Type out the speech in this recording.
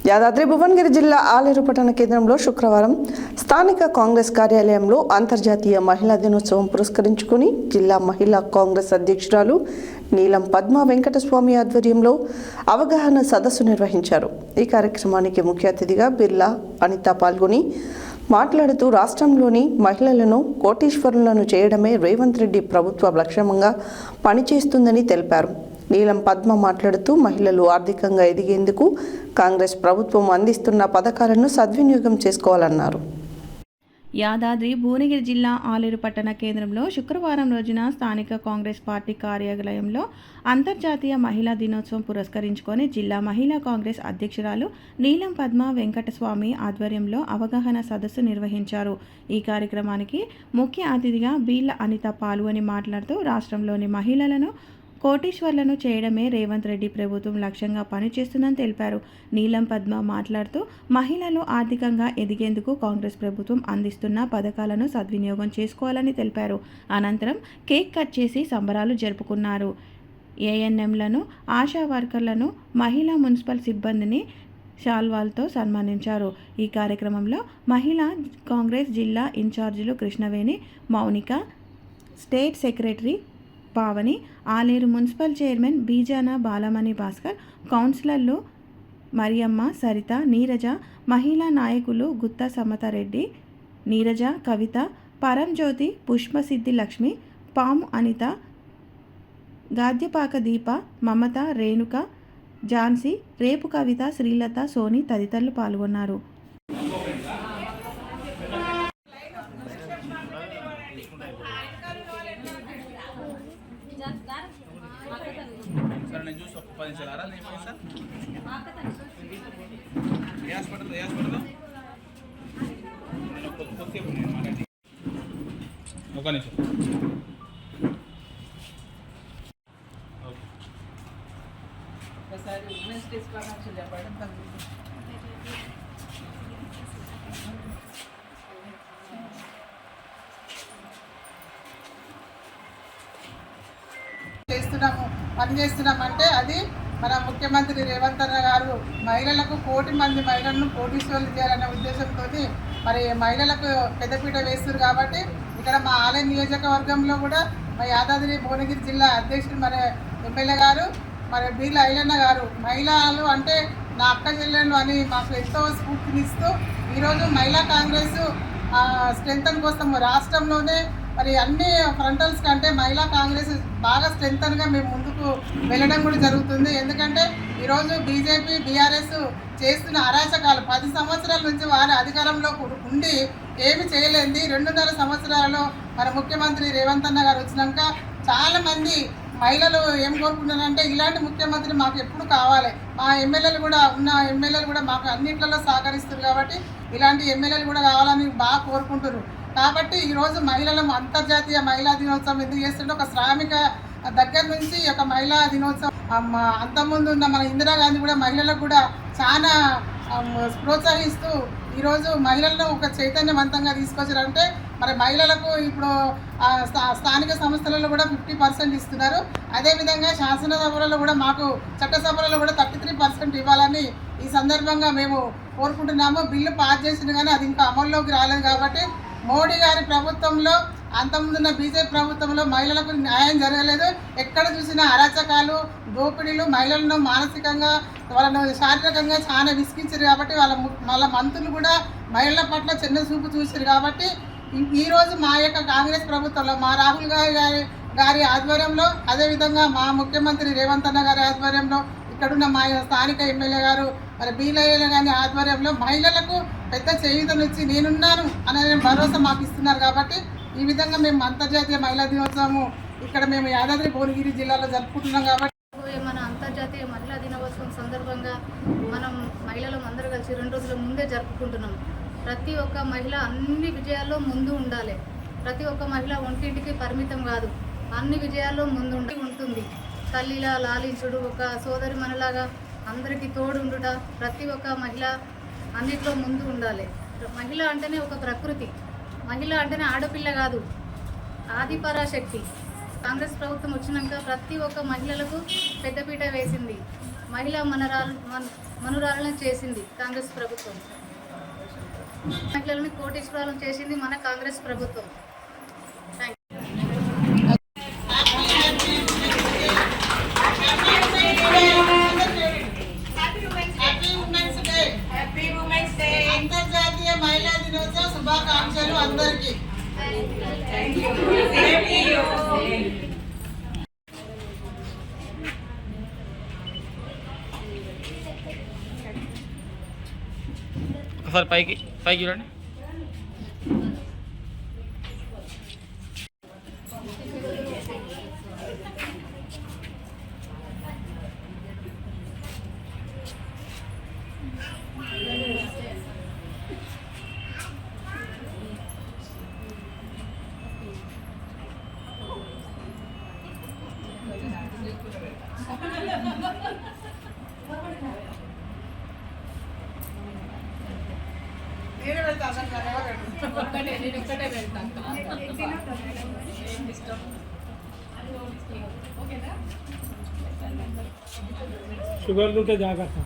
యాదాద్రి భువనగిరి జిల్లా ఆలేరు పట్టణ కేంద్రంలో శుక్రవారం స్థానిక కాంగ్రెస్ కార్యాలయంలో అంతర్జాతీయ మహిళా దినోత్సవం పురస్కరించుకుని జిల్లా మహిళా కాంగ్రెస్ అధ్యక్షురాలు నీలం పద్మ వెంకటస్వామి ఆధ్వర్యంలో అవగాహన సదస్సు నిర్వహించారు. ఈ కార్యక్రమానికి ముఖ్య అతిథిగా బిర్లా అనిత పాల్గొని మాట్లాడుతూ రాష్ట్రంలోని మహిళలను కోటీశ్వరులను చేయడమే రేవంత్ రెడ్డి ప్రభుత్వ లక్ష్యంగా పనిచేస్తుందని తెలిపారు. నీలం పద్మ మాట్లాడుతూ మహిళలు ఆర్థికంగా ఎదిగేందుకు కాంగ్రెస్ ప్రభుత్వం అందిస్తున్న పథకాలను సద్వినియోగం చేసుకోవాలన్నారు. యాదాద్రి భువనగిరి జిల్లా ఆలేరు పట్టణ కేంద్రంలో శుక్రవారం రోజున స్థానిక కాంగ్రెస్ పార్టీ కార్యాలయంలో అంతర్జాతీయ మహిళా దినోత్సవం పురస్కరించుకొని జిల్లా మహిళా కాంగ్రెస్ అధ్యక్షురాలు నీలం పద్మ వెంకటస్వామి ఆధ్వర్యంలో అవగాహన సదస్సు నిర్వహించారు. ఈ కార్యక్రమానికి ముఖ్య అతిథిగా బిర్లా అనిత పాల్గొని మాట్లాడుతూ రాష్ట్రంలోని మహిళలను కోటీశ్వర్లను చేయడమే రేవంత్ రెడ్డి ప్రభుత్వం లక్ష్యంగా పనిచేస్తుందని తెలిపారు. నీలం పద్మ మాట్లాడుతూ మహిళలు ఆర్థికంగా ఎదిగేందుకు కాంగ్రెస్ ప్రభుత్వం అందిస్తున్న పథకాలను సద్వినియోగం చేసుకోవాలని తెలిపారు. అనంతరం కేక్ కట్ చేసి సంబరాలు జరుపుకున్నారు. ఏఎన్ఎంలను, ఆశా వర్కర్లను, మహిళా మున్సిపల్ సిబ్బందిని శాల్వాలతో సన్మానించారు. ఈ కార్యక్రమంలో మహిళా కాంగ్రెస్ జిల్లా ఇన్ఛార్జీలు Krishnaveni, Mounika, state secretary Pavani, Aleru municipal chairman Bijana Balamani Bhaskar, కౌన్సిలర్లు మరియమ్మ, సరిత, నీరజ, మహిళా నాయకులు గుత్తా సమతారెడ్డి, నీరజ, కవిత, పరంజ్యోతి, పుష్పసిద్ధి లక్ష్మి, పాము అనిత, గాద్యపాక దీప, మమత, రేణుక, ఝాన్సీ, రేపు కవిత, శ్రీలత, సోని తదితరులు పాల్గొన్నారు. सर ने जूस पता चला रहा नहीं सर यस पढ़ लो खुद के बोलिए मारेंगे ओके नहीं sir okay sir women's day का नाम चल पड़न तक పనిచేస్తున్నామంటే అది మన ముఖ్యమంత్రి రేవంత్ అన్న గారు మహిళలకు 1 కోటి మంది మహిళలను కోటీశ్వరులు చేయాలనే ఉద్దేశంతో మరి మహిళలకు పెద్దపీట వేస్తారు. కాబట్టి ఇక్కడ మా ఆలయ నియోజకవర్గంలో కూడా మా యాదాద్రి భువనగిరి జిల్లా అధ్యక్షుడు మరి ఎమ్మెల్యే గారు మరి బిర్లా ఐలన్న గారు మహిళలు అంటే నా అక్క చెల్లెళ్ళు అని మాకు ఎంతో స్ఫూర్తినిస్తూ ఈరోజు మహిళా కాంగ్రెస్ స్ట్రెంగ్తన్ కోసం రాష్ట్రంలోనే మరి అన్ని ఫ్రంటల్స్ కంటే మహిళా కాంగ్రెస్ బాగా స్ట్రెంగ్తన్గా మేము ముందుకు వెళ్ళడం కూడా జరుగుతుంది. ఎందుకంటే ఈరోజు బీజేపీ, బీఆర్ఎస్ చేస్తున్న అరాచకాలు 10 సంవత్సరాల నుంచి వారి అధికారంలో ఉండి ఏమి చేయలేంది 2.5 సంవత్సరాలలో మన ముఖ్యమంత్రి రేవంత్ అన్న గారు వచ్చినాక చాలామంది మహిళలు ఏం కోరుకుంటున్నారంటే ఇలాంటి ముఖ్యమంత్రి మాకు ఎప్పుడు కావాలి. మా ఎమ్మెల్యేలు కూడా మాకు అన్నింటిలో సహకరిస్తారు. కాబట్టి ఇలాంటి ఎమ్మెల్యేలు కూడా కావాలని బాగా కోరుకుంటున్నారు. కాబట్టి ఈరోజు మహిళల అంతర్జాతీయ మహిళా దినోత్సవం ఎందుకు చేస్తుంటే ఒక శ్రామిక దగ్గర నుంచి ఒక మహిళా దినోత్సవం అంతకుముందు ఉన్న మన ఇందిరాగాంధీ కూడా మహిళలకు కూడా చాలా ప్రోత్సహిస్తూ ఈరోజు మహిళలను ఒక చైతన్యవంతంగా తీసుకొచ్చారంటే మరి మహిళలకు ఇప్పుడు స్థానిక సంస్థలలో కూడా 50% ఇస్తున్నారు. అదేవిధంగా శాసనసభలలో కూడా మాకు చట్టసభలలో కూడా 33% ఇవ్వాలని ఈ సందర్భంగా మేము కోరుకుంటున్నాము. బిల్లు పాస్ చేసింది కానీ అది ఇంకా అమల్లోకి రాలేదు. కాబట్టి మోడీ గారి ప్రభుత్వంలో అంతకుముందున్న బీజేపీ ప్రభుత్వంలో మహిళలకు న్యాయం జరగలేదు. ఎక్కడ చూసినా అరాచకాలు, దోపిడీలు, మహిళలను మానసికంగా వాళ్ళను శారీరకంగా చాలా విసిగించారు. కాబట్టి వాళ్ళ మంత్రులు కూడా మహిళల పట్ల చిన్న చూపు చూసారు. కాబట్టి ఈరోజు మా యొక్క కాంగ్రెస్ ప్రభుత్వంలో మా రాహుల్ గారి ఆధ్వర్యంలో అదేవిధంగా మా ముఖ్యమంత్రి రేవంత్ అన్న గారి ఆధ్వర్యంలో ఇక్కడున్న మా స్థానిక ఎమ్మెల్యే గారు మరి బిర్లా గారి ఆధ్వర్యంలో మహిళలకు పెద్ద చేయూతనిచ్చి నేనున్నాను అనే భరోసా మాకు ఇస్తున్నారు. కాబట్టి ఈ విధంగా మేము అంతర్జాతీయ మహిళా దినోత్సవము ఇక్కడ మేము యాదాద్రి భువనగిరి జిల్లాలో జరుపుకుంటున్నాం. కాబట్టి మన అంతర్జాతీయ మహిళా దినోత్సవం సందర్భంగా మనం మహిళలు అందరూ కలిసి 2 రోజుల ముందే జరుపుకుంటున్నాం. ప్రతి ఒక్క మహిళ అన్ని విజయాల్లో ముందు ఉండాలి. ప్రతి ఒక్క మహిళ ఒంటింటికి పరిమితం కాదు, అన్ని విజయాల్లో ముందు ఉంటుంది. తల్లిలా లాలించుడు, ఒక సోదరి మనలాగా అందరికీ తోడుండుట, ప్రతి ఒక్క మహిళ అన్నిట్లో ముందు ఉండాలి. మహిళ అంటేనే ఒక ప్రకృతి, మహిళ అంటేనే ఆడపిల్ల కాదు, ఆదిపరాశక్తి. కాంగ్రెస్ ప్రభుత్వం వచ్చినాక ప్రతి ఒక్క మహిళలకు పెద్దపీట వేసింది. మహిళా మనురాలను చేసింది కాంగ్రెస్ ప్రభుత్వం. మహిళలను కోటీశ్వరాలను చేసింది మన కాంగ్రెస్ ప్రభుత్వం. అంతర్జాతీయ మహిళా దినోత్సవ శుభాకాంక్షలు అందరికీ. ఒకసారి పైకి చూడండి. నేను వెళ్తాను. షుగర్ ఉంటే జాగ్రత్త.